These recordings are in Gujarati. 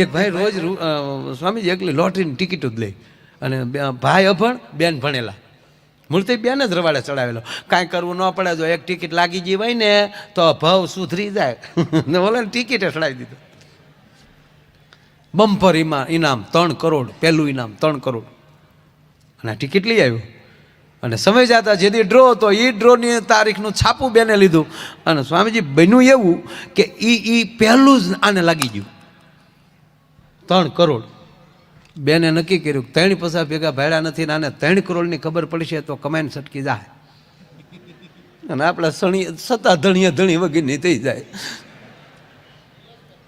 એક ભાઈ રોજ સ્વામીજી એકલી લોટરીની ટિકિટ જ લે, અને ભાઈ અભણ, બેન ભણેલા, મૂળથી બેન જ રવાડે ચડાવેલો. કાંઈ કરવું ન પડે, જો એક ટિકિટ લાગી ગઈ હોય ને તો ભાવ સુધરી જાય ને ઓલે ટિકિટે ચડાવી દીધો. બમ્પર ઇનામ 3 કરોડ, પહેલું ઇનામ 3 કરોડ, અને ટિકિટ લઈ આવ્યો. અને સમય જતા જેથી ડ્રો હતો એ ડ્રોની તારીખનું છાપું બેને લીધું, અને સ્વામીજી બન્યું એવું કે એ પહેલું જ આને લાગી ગયું 3 કરોડ. બેને નક્કી કર્યું 3 પૈસા ભેગા ભાડ્યા નથી ને આને 3 કરોડની ખબર પડશે તો કમાઈને સટકી જાય, અને આપણે સત્તા ધણી વગરની થઈ જાય.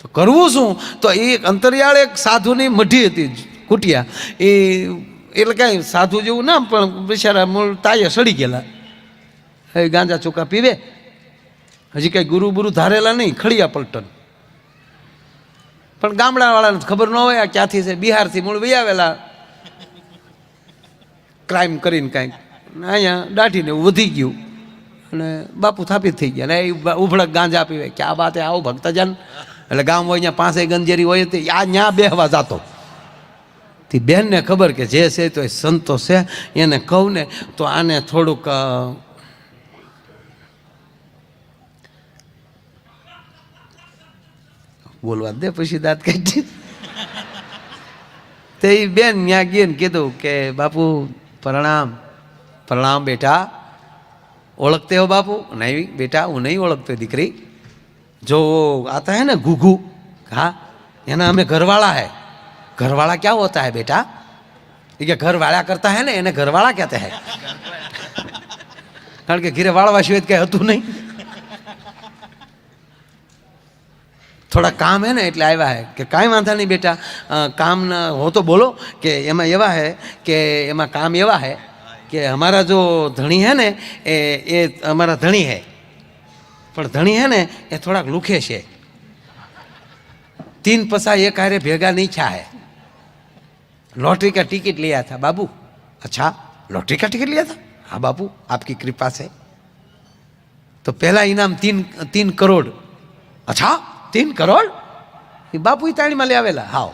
તો કરવું શું? તો એ અંતરિયાળ એક સાધુની મઢી હતી કુટિયા, એ એટલે કાંઈ સાધુ જેવું ના, પણ બિચારા મૂળ તાયે સડી ગયેલા, એ ગાંજા ચોખા પીવે, હજી કાંઈ ગુરુ બુરુ ધારેલા નહીં, ખડિયા પલટન. પણ ગામડાવાળાને ખબર ન હોય આ ક્યાંથી છે, બિહારથી મૂળ વહી આવેલા, ક્રાઇમ કરીને કાંઈક અહીંયા દાઢીને એવું વધી ગયું, અને બાપુ થાપિત થઈ ગયા. ને એ ઉભળક ગાંજા પીવે, ક્યાં વાત આવો ભક્તજન. એટલે ગામ હોય ત્યાં 5 ગંજેરી હોય તો આ ત્યાં બેહવા જતો. તે બેનને ખબર કે જે છે તો એ સંતો છે, એને કહું ને તો આને થોડુંક બોલવા દે, પછી દાંત કાઢી. તે એ બેન ત્યાં ગઈ ને કીધું કે બાપુ પ્રણામ. પ્રણામ બેટા, ઓળખતે હો બાપુ? નહીં બેટા, હું નહીં ઓળખતો દીકરી. जो आता है ना घुघू, हाँ एना हमें घरवाला है. घरवाला क्या होता है बेटा? ये घरवाला करता है ना, इन्हें घरवाला कहते हैं. कारण के घिरे वाળવા સિવાય કઈ હતું નહીં. થોડા કામ હે ને એટલે આવ્યા હે કે કાંઈ વાંધા નહીં બેટા, કામ હો તો બોલો. કે એમાં એવા હે કે એમાં કામ એવા હે કે हमारा जो ધણી હે ને એ हमारा ધણી હે, પણ ધણી હે ને એ થોડાક લુખે છે. 3 पैसा एक हारे भेगा नहीं छा है. लॉटरी का टिकट लिया था बाबू. अच्छा, लॉटरी का टिकट लिया था? हाँ बाबू, आपकी कृपा से. तो पहला इनाम 3 करोड़. अच्छा, 3 करोड़? ये बापू ही ताड़ी में ले आवेला. हाँ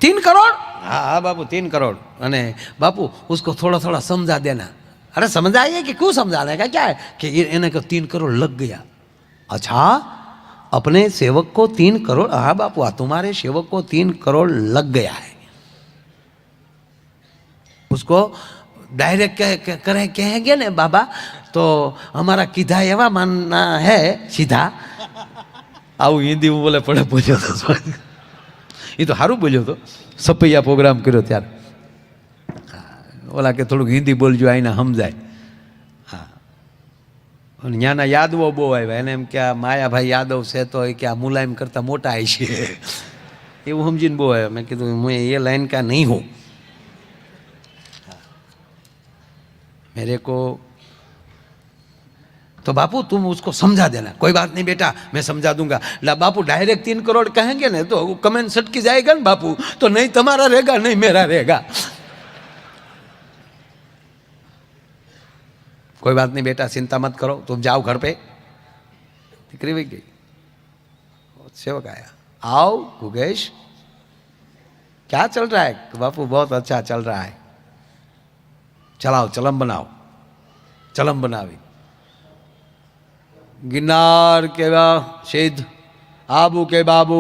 3 करोड़? हाँ हाँ बाबू 3 करोड़. अने बापू उसको थोड़ा थोड़ा समझा देना. अरे समझाइए कि क्यों समझाने का क्या है कि इन्हें को 3 करोड़ लग गया. अच्छा, अपने सेवक को 3 करोड़? हाँ बापू, तुम्हारे सेवक को 3 करोड़ लग गया है. उसको डायरेक्ट कहेंगे ने बाबा तो हमारा किधा एवा मानना है सीधा. आऊ हिंदी में बोले पड़े बोलो तो ये तो सारू बोलो तो सपैया प्रोग्राम करो त्यार ओला के थोड़ું હિન્દી બોલજો આઈને સમજાય. હા, અને ત્યાંના યાદવો બહુ આવ્યા. એને એમ કે આ માયાભાઈ યાદવ છે તો એ કે આ મુલાયમ કરતાં મોટા આવી છે એવું સમજીને બહુ આવ્યા. મેં કીધું હું એ લાइन का नहीं हूँ. मेरे को तो बापू तुम उसको समझा देना. कोई बात नहीं बेटा, मैं समझा दूंगा. ला बापू डायरेक्ट 3 करोड़ कहेंगे ना तो कमेंट सटकी जाएगा ना बापू, तो नहीं तुम्हारा रहेगा नहीं मेरा रहेगा. कोई बात नहीं बेटा, चिंता मत करो, तुम जाओ घर पे. दिक्री भी गई. सेवक आया. आओ गुगेश, क्या चल रहा है? बापू बहुत अच्छा चल रहा है. चलाओ चलम बनाओ. चलम बनावी. गिरनार के सिद्ध, आबू के बाबू,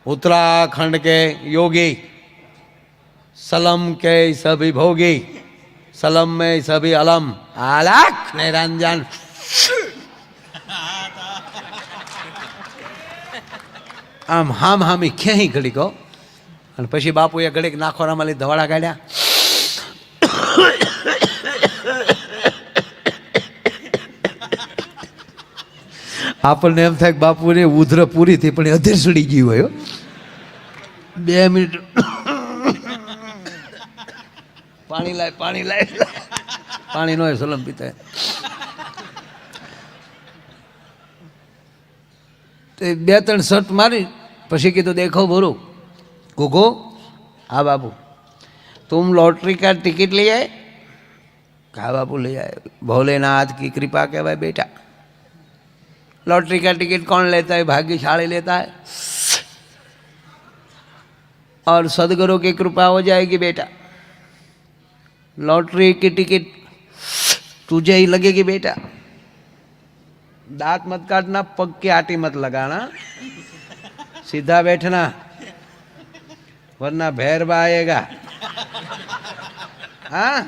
उत्तराखंड के योगी, सलम के सभी भोगी, सलम में सभी अलम, आलक निरंजन. આમ હામ હામી ક્યાંય ઘડીકો. અને પછી બાપુએ ઘડીક નાખોરામાં લઈ ધવાડા કાઢ્યા. આપણને એમ થાય કે બાપુને ઉધર પૂરી થઈ પણ અધીર સડી ગઈ હોય. 2 મિનિટ પાણી લાય પાણી નો સલમ પીતા. તો 2-3 શર્ટ મારી પછી કીધું દેખો બોલો गोगो. हाँ बाबू, तुम लॉटरी का टिकट ले आए? कहा बाबू ले आए. भोलेनाथ की कृपा के भाई बेटा. लॉटरी का टिकट कौन लेता है? भाग्यशाली लेता है, और सदगुरु की कृपा हो जाएगी बेटा। लॉटरी की टिकट तुझे ही लगेगी बेटा। दांत मत काटना, पग की आटी मत लगाना, सीधा बैठना, वरना भैरवा आएगा। हाँ,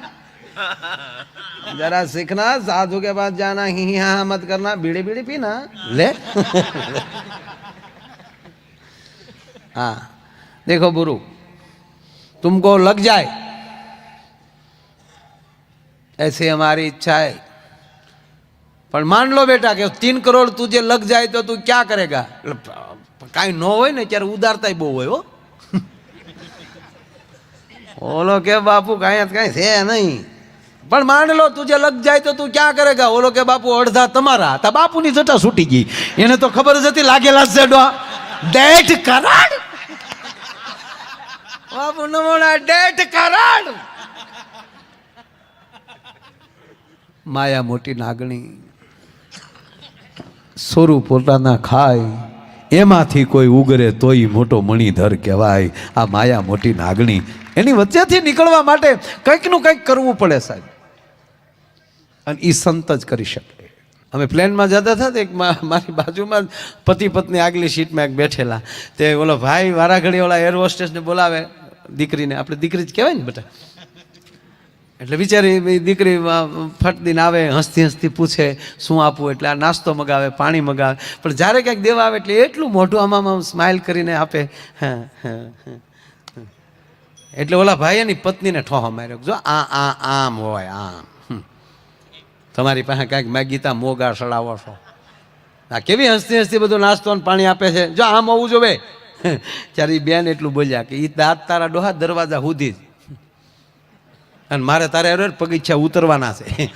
जरा सीखना, साधु के पास जाना, ही हाँ मत करना, बीड़ी बीड़ी पीना ले। हाँ देखो गुरु, तुमको लग जाए ऐसे हमारी इच्छा है, पर मान लो बेटा कि 3 करोड़ तुझे लग जाए तो तू क्या करेगा? कहीं न हो ने त्यारे उदारता बहु हो। ओलो के बापू कहीं कहीं नहीं, पर मान लो तुझे लग जाए तो तू क्या करेगा? ओलो के बापू अर्धा तमारा, ता बापू नी जटा छूटी गई, એને તો ખબર જ હતી લાગેલા છે ડો ડેટ કરાડ। બાપુ નમોના ડેટ કરાડ। માયા મોટી નાગણી, સોરું પોતાના ખાય, એમાંથી કોઈ ઉગરે તોય મોટો મણિધર કહેવાય। આ માયા મોટી નાગણી, એની વચ્ચેથી નીકળવા માટે કંઈકનું કંઈક કરવું પડે સાહેબ, અને એ સંત જ કરી શકે। અમે પ્લેનમાં જતા હતા, એક મારી બાજુમાં પતિ પત્ની આગલી સીટમાં એક બેઠેલા, તે ઓલો ભાઈ વારા ઘડી ઓલા એર હોસ્ટેસને બોલાવે, દીકરીને, આપણે દીકરી જ કહેવાય ને બેટા, એટલે બિચારી દીકરી ફટદીને આવે, હસતી હસતી પૂછે શું આપું, એટલે આ નાસ્તો મગાવે, પાણી મગાવે, પણ જ્યારે કંઈક દેવા આવે એટલે એટલું મોઢું આમાં સ્માઇલ કરીને આપે। હા હા, એટલે ઓલા ભાઈ એની પત્નીને ઠોહો માર્યો, જો આમ હોય આમ, તમારી પાસે કાંઈક માગીતા મોગા સડાવો છો, આ કેવી હસતી હસતી બધું નાસ્તો અને પાણી આપે છે, જો આમ હોવું જોવે। ત્યારે એ બેન એટલું બોલ્યા કે એ દાંત તારા ડોહા દરવાજા સુધી જ, અને મારે તારે પગીચા ઉતરવાના છે।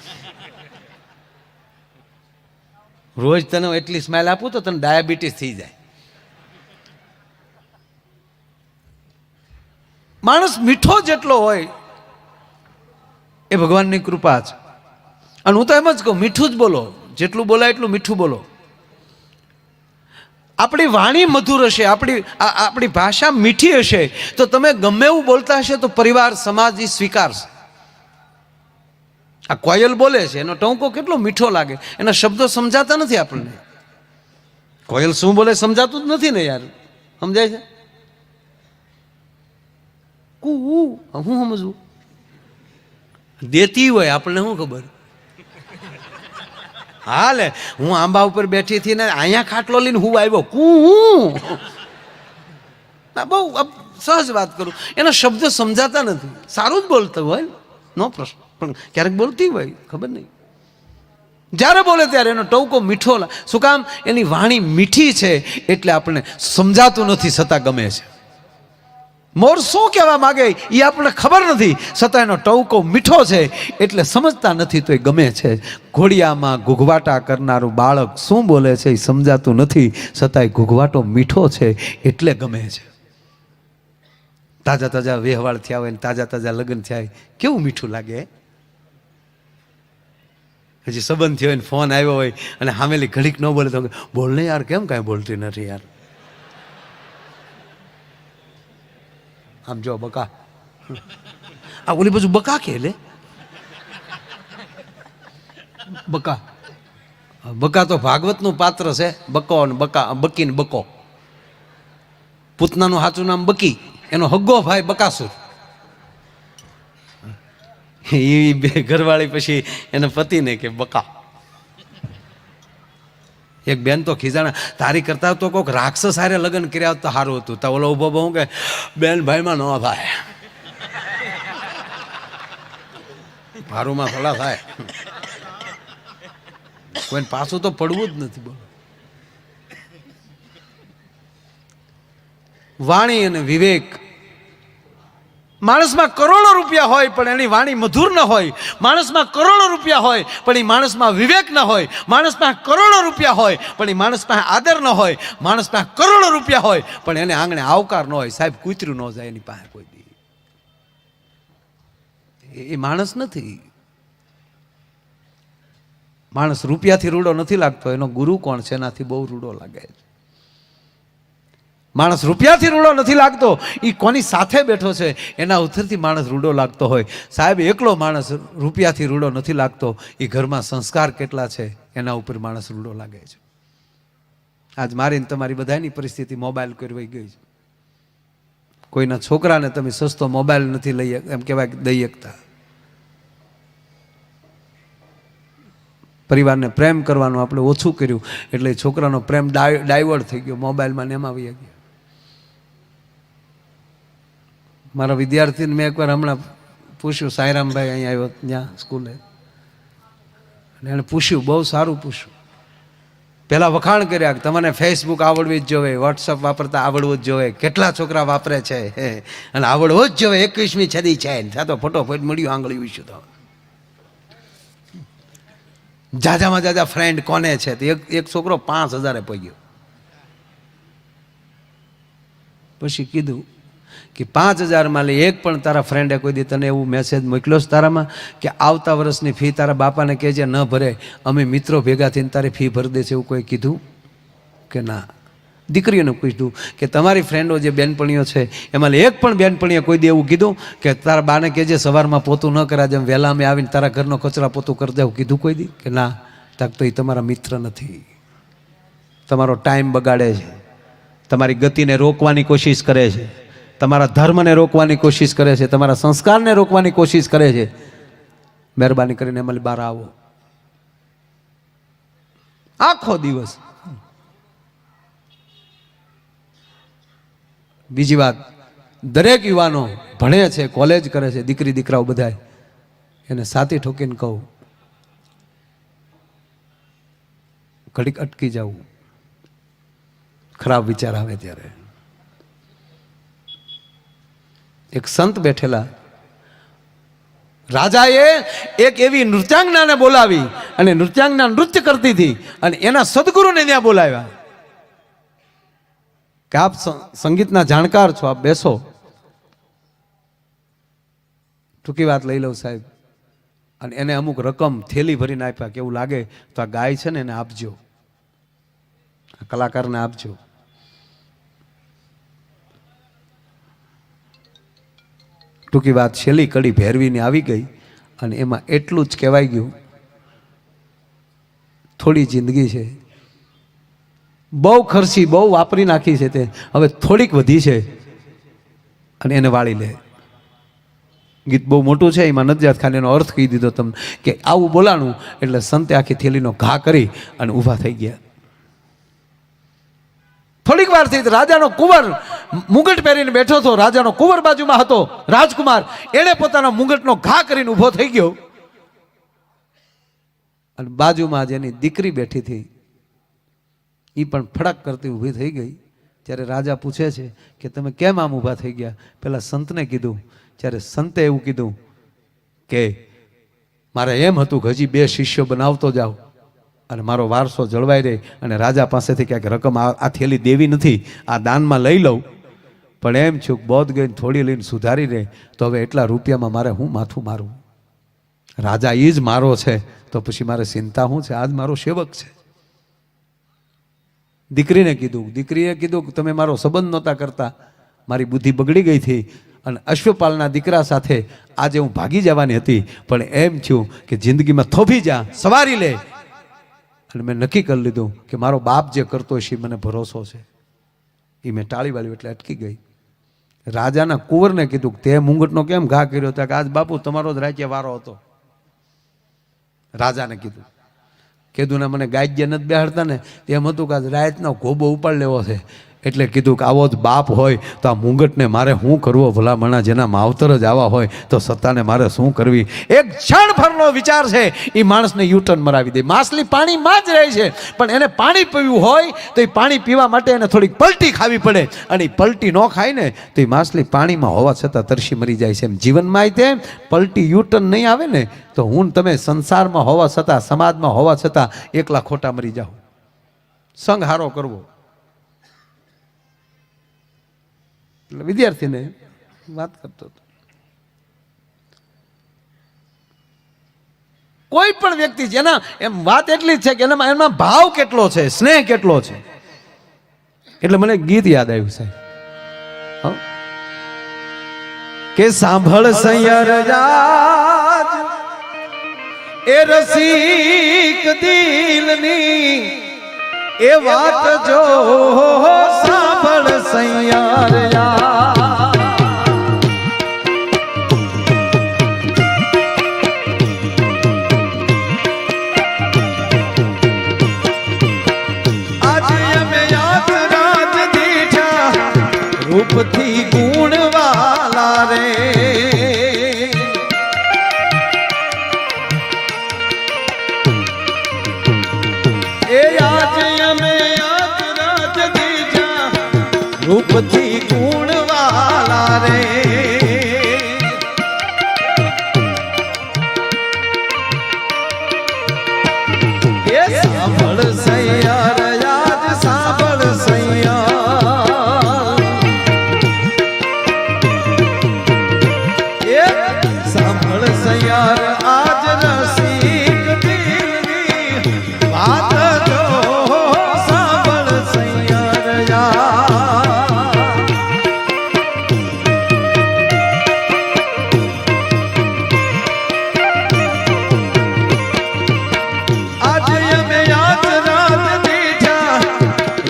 રોજ તને એટલી સ્માઇલ આપું તો તને ડાયાબિટીસ થઈ જાય। માણસ મીઠો જેટલો હોય એ ભગવાનની કૃપા છે, અને હું તો એમ જ કહું, મીઠું જ બોલો, જેટલું બોલાય એટલું મીઠું બોલો। આપણી વાણી મધુર હશે, આપણી ભાષા મીઠી હશે, તો તમે ગમે એવું બોલતા હશે તો પરિવાર સમાજ એ સ્વીકારશે। આ કોયલ બોલે છે, એનો ટોંકો કેટલો મીઠો લાગે, એના શબ્દો સમજાતા નથી આપણને, કોયલ શું બોલે સમજાતું જ નથી ને યાર, સમજાય છે? હું સમજવું, દેતી હોય આપણને શું ખબર? હા લે, હું આંબા ઉપર બેઠી હતી ને અહીંયા ખાટલો લઈને હું આવ્યો, બહુ સહજ વાત કરું, એના શબ્દો સમજાતા નથી, સારું જ બોલતું હોય નો પ્રશ્ન, પણ ક્યારેક બોલતી હોય ખબર નહીં, જ્યારે બોલે ત્યારે એનો ટવકો મીઠો, શું કામ? એની વાણી મીઠી છે એટલે આપણને સમજાતું નથી, છતાં ગમે છે। મોર શું કહેવા માગે એ આપણને ખબર નથી, છતાં એનો ટવકો મીઠો છે એટલે સમજતા નથી તો એ ગમે છે। ઘોડિયામાં ઘૂઘવાટા કરનારું બાળક શું બોલે છે એ સમજાતું નથી, છતાંય ઘૂઘવાટો મીઠો છે એટલે ગમે છે। તાજા તાજા વેહવાળ થયા હોય ને તાજા તાજા લગ્ન થયા હોય, કેવું મીઠું લાગે। હજી સંબંધ થયો હોય ને ફોન આવ્યો હોય અને સામેલી ઘડીક ન બોલે તો બોલ ને યાર, કેમ કાંઈ બોલતી નથી યાર, આમ જો બકા, આ ઓલી બાજુ બકા કે લે, બકા, બકા તો ભાગવતનું પાત્ર છે, બકો ને બકા, બકી ને બકો, પૂતનાનું સાચું નામ બકી, એનો હગ્ગો ભાઈ બકાસુર, એ બે ઘરવાળી પછી એના પતિને કે બકા। એક બેન તો ખીજાણા, તારી કરતા તો કોઈક રાક્ષસ હારે લગ્ન કર્યા તો સારું હતું, તો ઓલો ઉભો બહુ કે બેન ભાઈમાં ન થાય, ભારુમાં ફલા થાય, કોઈને પાછું તો પડવું જ નથી। બોલો, વાણી અને વિવેક, માણસમાં કરોડો રૂપિયા હોય પણ એની વાણી મધુર ન હોય, માણસમાં કરોડો રૂપિયા હોય પણ એ માણસમાં વિવેક ન હોય, માણસમાં કરોડો રૂપિયા હોય પણ એ માણસમાં આદર ન હોય, માણસમાં કરોડો રૂપિયા હોય પણ એને આંગણે આવકાર ન હોય, સાહેબ કૂતર્યું ન જાય એની પાસે કોઈ દી, એ માણસ નથી। માણસ રૂપિયાથી રૂડો નથી લાગતો, એનો ગુરુ કોણ છે એનાથી બહુ રૂડો લાગે છે. માણસ રૂપિયાથી રૂડો નથી લાગતો, એ કોની સાથે બેઠો છે એના ઉથરથી માણસ રૂડો લાગતો હોય. સાહેબ, એકલો માણસ રૂપિયાથી રૂડો નથી લાગતો, એ ઘરમાં સંસ્કાર કેટલા છે એના ઉપર માણસ રૂડો લાગે છે. આજ મારી ને તમારી બધાની પરિસ્થિતિ મોબાઈલ કરવાઈ ગઈ છે. કોઈના છોકરાને તમે સસ્તો મોબાઈલ નથી લઈ એમ કહેવાય દઈ શકતા. પરિવારને પ્રેમ કરવાનું આપણે ઓછું કર્યું એટલે છોકરાનો પ્રેમ ડાયવર્ટ થઈ ગયો, મોબાઈલમાં ને એમાં આવી ગયા. મારા વિદ્યાર્થીને મેં એકવાર હમણાં પૂછ્યું, સાંઈરામભાઈ અહીંયા આવ્યો ત્યાં સ્કૂલે, અને એણે પૂછ્યું, બહુ સારું પૂછ્યું. પહેલાં વખાણ કર્યા કે તમને ફેસબુક આવડવી જ જોઈએ, વોટ્સઅપ વાપરતા આવડવું જ જોઈએ. કેટલા છોકરા વાપરે છે અને આવડવું જ જોઈએ, 21મી સદી છે. ત્યાં તો ફટોફટ મળ્યું આંગળી વિશે. તો જાજામાં જાજા ફ્રેન્ડ કોને છે? તો એક છોકરો 5000 પગ્યો. પછી કીધું કે 5000 એક પણ તારા ફ્રેન્ડે કોઈ દી તને એવું મેસેજ મોકલ્યો છે તારામાં કે આવતા વર્ષની ફી તારા બાપાને કહેજે ન ભરે, અમે મિત્રો ભેગા થઈને તારી ફી ભરી દે છે, એવું કોઈ કીધું કે ના? દીકરીઓને પૂછ્યું કે તમારી ફ્રેન્ડો જે બેનપણીઓ છે એમાં એક પણ બેનપણીએ કોઈ દી એવું કીધું કે તારા બાને કહેજે સવારમાં પોતું ન કરા, જેમ વહેલા અમે આવીને તારા ઘરનો કચરા પોતું કરી દેવું, કીધું કોઈ દી કે ના? તાક તો એ તમારા મિત્ર નથી, તમારો ટાઈમ બગાડે છે, તમારી ગતિને રોકવાની કોશિશ કરે છે, તમારા ધર્મને રોકવાની કોશિશ કરે છે, તમારા સંસ્કારને રોકવાની કોશિશ કરે છે. મહેરબાની કરીને એમાં બહાર આવો. આખો દિવસ. બીજી વાત, દરેક યુવાનો ભણે છે, કોલેજ કરે છે, દીકરી દીકરાઓ બધા, એને સાથી ઠોકીને કહું, ઘડીક અટકી જવું. ખરાબ વિચાર આવે ત્યારે. એક સંત બેઠેલા, રાજાએ એક એવી નૃત્યાંગનાને બોલાવી અને નૃત્યાંગના નૃત્ય કરતી હતી અને એના સદગુરુને ત્યાં બોલાવ્યા કે આપ સંગીતના જાણકાર છો, આપ બેસો. ટૂંકી વાત લઈ લઉં સાહેબ. અને એને અમુક રકમ થેલી ભરીને આપ્યા કે એવું લાગે તો આ ગાય છે ને એને આપજો, આ કલાકારને આપજો. ટૂંકી વાત, છેલ્લી કડી ભેરવીને આવી ગઈ અને એમાં એટલું જ કહેવાય ગયું, થોડી જિંદગી છે, બહુ ખર્ચી, બહુ વાપરી નાખી છે, તે હવે થોડીક વધી છે અને એને વાળી લે. ગીત બહુ મોટું છે, એમાં નથી જાત, ખાલી એનો અર્થ કહી દીધો તમને કે આવું બોલાણું એટલે સંતે આખી થેલીનો ઘા કરી અને ઊભા થઈ ગયા. થોડીક વાર થઈ, રાજાનો કુંવર મુગટ પહેરીને બેઠો હતો, રાજાનો કુંવર બાજુમાં હતો, રાજકુમાર, એણે પોતાના મુગટનો ઘા કરીને ઊભો થઈ ગયો અને બાજુમાં જેની દીકરી બેઠી હતી એ પણ ફડક કરતી ઊભી થઈ ગઈ. ત્યારે રાજા પૂછે છે કે તમે કેમ આમ ઊભા થઈ ગયા? પેલા સંતને કીધું. ત્યારે સંતે એવું કીધું કે મારે એમ હતું કે હજી 2 શિષ્યો બનાવતો જાઓ અને મારો વારસો જળવાઈ રહે, અને રાજા પાસેથી ક્યાંક રકમ આ થેલી દેવી નથી, આ દાનમાં લઈ લઉં, પણ એમ છું બોધ ગઈને થોડી લઈને સુધારી રહે તો હવે એટલા રૂપિયામાં મારે હું માથું મારું? રાજા એ જ મારો છે તો પછી મારે ચિંતા શું છે? આજ મારો સેવક છે. દીકરીને કીધું, દીકરીએ કીધું કે તમે મારો સંબંધ નહોતા કરતા, મારી બુદ્ધિ બગડી ગઈ હતી અને અશ્વપાલના દીકરા સાથે આજે હું ભાગી જવાની હતી, પણ એમ થયું કે જિંદગીમાં થોભી જા, સવારી લે. અને મેં નક્કી કરી લીધું કે મારો બાપ જે કરતો હશે મને ભરોસો છે. એ મેં ટાળી વાળ્યું એટલે અટકી ગઈ. રાજાના કુંવરને કીધું કે તે મુંગટનો કેમ ઘા કર્યો? કે આજ બાપુ તમારો જ રાજ્ય વારો હતો. રાજાને કીધું ને મને ગાજ્ય નથી બેહાડતા ને, એમ હતું કે આજ રાતનો ગોબો ઉપાડ લેવો છે, એટલે કીધું કે આવો જ બાપ હોય તો આ મુંગટને મારે શું કરવો? ભલામણા જેના માવતર જ આવા હોય તો સત્તાને મારે શું કરવી? એક ક્ષણભરનો વિચાર છે એ માણસને યુટર્ન મરાવી દે. માછલી પાણીમાં જ રહે છે, પણ એને પાણી પીવું હોય તો એ પાણી પીવા માટે એને થોડીક પલટી ખાવી પડે, અને એ પલટી ન ખાય ને તો એ માછલી પાણીમાં હોવા છતાં તરસી મરી જાય છે. એમ જીવનમાં તે પલટી યુટર્ન નહીં આવે ને તો હું તમે સંસારમાં હોવા છતાં, સમાજમાં હોવા છતાં એકલા ખોટા મરી જાઓ. સંગ હારો કરવો. એટલે વિદ્યાર્થીને વાત કરતો હતો, કોઈ પણ વ્યક્તિ છે એના એમ વાત એટલી જ છે કે એમાં ભાવ કેટલો છે, સ્નેહ કેટલો છે. એટલે મને ગીત યાદ આવ્યું સાહેબ કે સાંભળ સૈયર રાજ એ રસિક દિલની એ વાત જો સાંભળ સૈયર રાજ આજે અમે યાદ રાજ દીઠા રૂપથી ગુણવાલા રે રૂપથી ગુણવાલા રે એ સાંભળ સૈયર યાદ સાંભળ સૈયર એ સાંભળ સૈયર આજ રસિક દિલની વાત જો સાંભળ સૈયર યાદ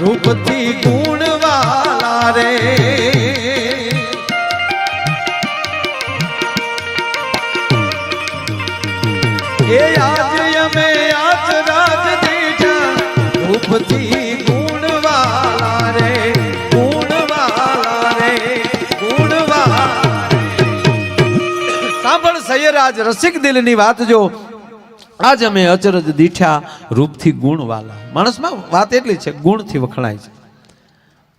રૂપથી ગુણવાલા રે એ આજે અમે આજ રાત દીઠા રૂપથી ગુણવાલા રે ગુણવાલા રે ગુણવાલા સાંભળ સૈયર આજ રસિક દિલની વાત જો આજ અમે અચરજ દીઠા રૂપથી ગુણવાલા. માણસમાં વાત એટલી છે ગુણથી વખણાય છે.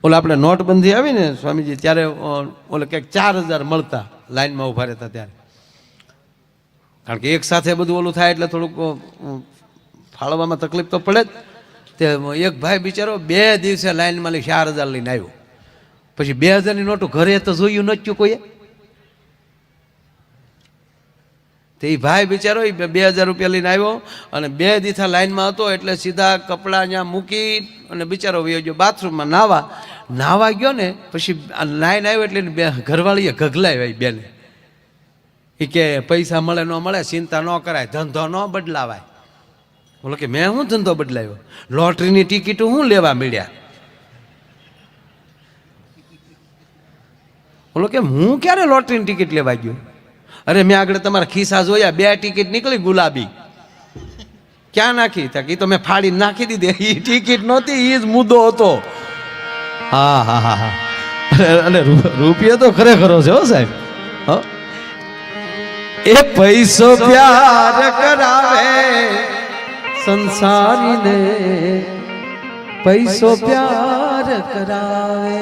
ઓલા આપણે નોટબંધી આવી ને સ્વામીજી ત્યારે ઓલે કંઈક 4000 મળતા લાઈનમાં ઉભા રહેતા ત્યારે, કારણ કે એક સાથે બધું ઓલું થાય એટલે થોડુંક ફાળવામાં તકલીફ તો પડે જ. તે એક ભાઈ બિચારો 2 દિવસે લાઈનમાં લઈ 4000 લઈને આવ્યો. પછી 2000ની નોટું ઘરે તો જોયું નહોતું કોઈએ. તે એ ભાઈ બિચારો 2000 રૂપિયા લઈને આવ્યો અને 2 દીથા લાઈનમાં હતો એટલે સીધા કપડાં ત્યાં મૂકી અને બિચારો વયો ગયો બાથરૂમમાં નાવા ગયો ને પછી લાઈન આવ્યો એટલે ઘરવાળીએ ગગલાવ્યા બેને. એ કે પૈસા મળે ન મળે ચિંતા ન કરાય, ધંધો ન બદલાવાય. બોલો કે મેં શું ધંધો બદલાવ્યો? લોટરીની ટિકિટ હું લેવા મળ્યા? બોલો કે હું ક્યારે લોટરીની ટિકિટ લેવા ગયો? અરે મેં આગળ તમારા ખિસ્સા જોયા, 2 ટિકિટ નીકળી ગુલાબી. ક્યાં નાખી? એ તો મેં ફાડી નાખી દીધી. એ ટિકિટ નહોતી, એ જ મુદ્દો હતો. હા હા હા હા અને રૂપિયા તો ખરેખરો છે હો સાહેબ. એ પૈસો પ્યાર કરાવે સંસારીને, પૈસો પ્યાર કરાવે.